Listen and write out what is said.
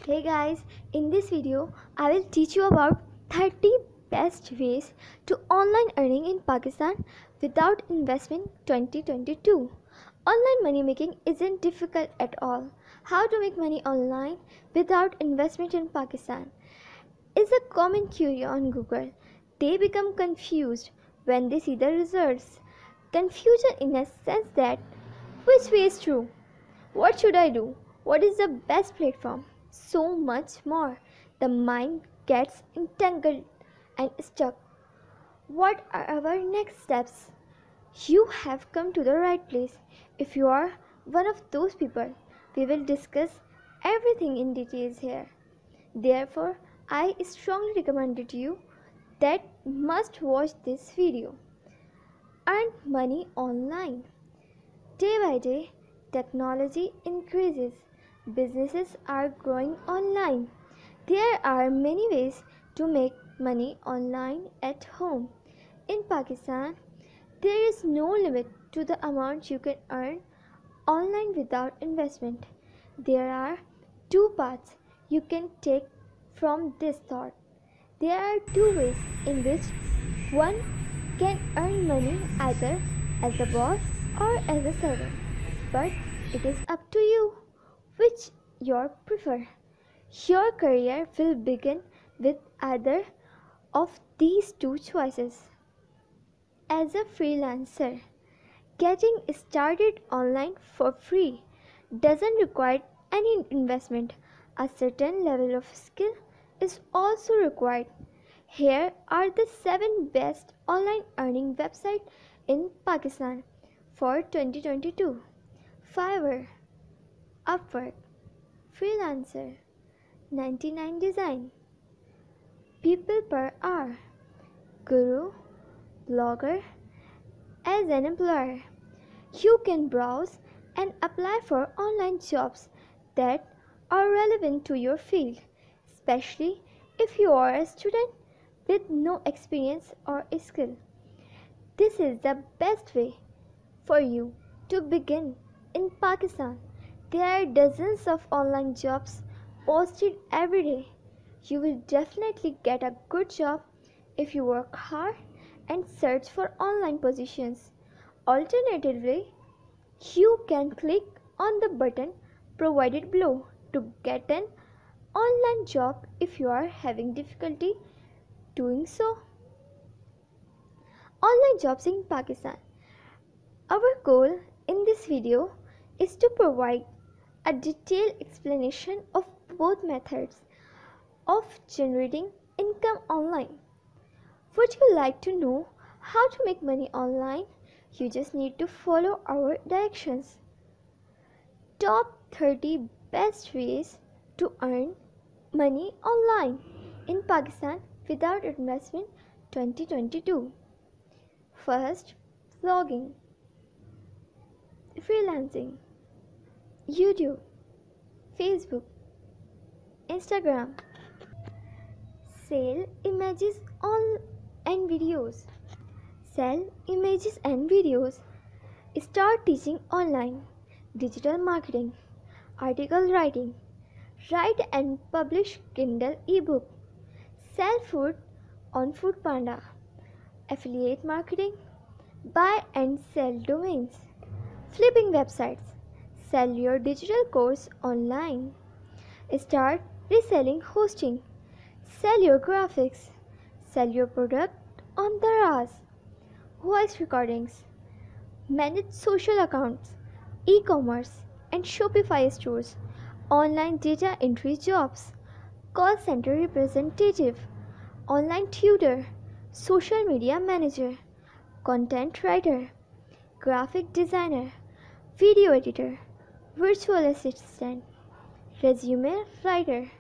Hey guys, in this video I will teach you about 30 best ways to online earning in Pakistan without investment 2022. Online money making isn't difficult at all. How to make money online without investment in Pakistan is a common query on Google. They become confused when they see the results. Confusion in a sense that which way is true? What should I do? What is the best platform? So much more. The mind gets entangled and stuck. What are our next steps? You have come to the right place. If you are one of those people, we will discuss everything in details here. Therefore, I strongly recommend it to you that must watch this video. Earn money online. Day by day, technology increases. Businesses are growing online. There are many ways to make money online at home. In Pakistan, there is no limit to the amount you can earn online without investment. There are two paths you can take from this thought. There are two ways in which one can earn money either as a boss or as a servant, but it is up to you which you prefer. Your career will begin with either of these two choices. As a freelancer, getting started online for free doesn't require any investment. A certain level of skill is also required. Here are the 7 best online earning websites in Pakistan for 2022. Fiverr, Upwork, Freelancer, 99 Design, People per Hour, Guru, Blogger. As an employer, you can browse and apply for online jobs that are relevant to your field, especially if you are a student with no experience or skill. This is the best way for you to begin in Pakistan. There are dozens of online jobs posted every day. You will definitely get a good job if you work hard and search for online positions. Alternatively, you can click on the button provided below to get an online job if you are having difficulty doing so. Online jobs in Pakistan. Our goal in this video is to provide a detailed explanation of both methods of generating income online. Would you like to know how to make money online? You just need to follow our directions. Top 30 best ways to earn money online in Pakistan without investment 2022. First, vlogging, freelancing, YouTube, Facebook, Instagram. Sell images and videos. Sell images and videos. Start teaching online. Digital marketing. Article writing. Write and publish Kindle ebook. Sell food on Foodpanda. Affiliate marketing. Buy and sell domains. Flipping websites. Sell your digital course online. Start reselling hosting. Sell your graphics. Sell your product on the RAS. Voice recordings. Manage social accounts. E-commerce and Shopify stores. Online data entry jobs. Call center representative. Online tutor. Social media manager. Content writer. Graphic designer. Video editor. Virtual assistant. Resume writer.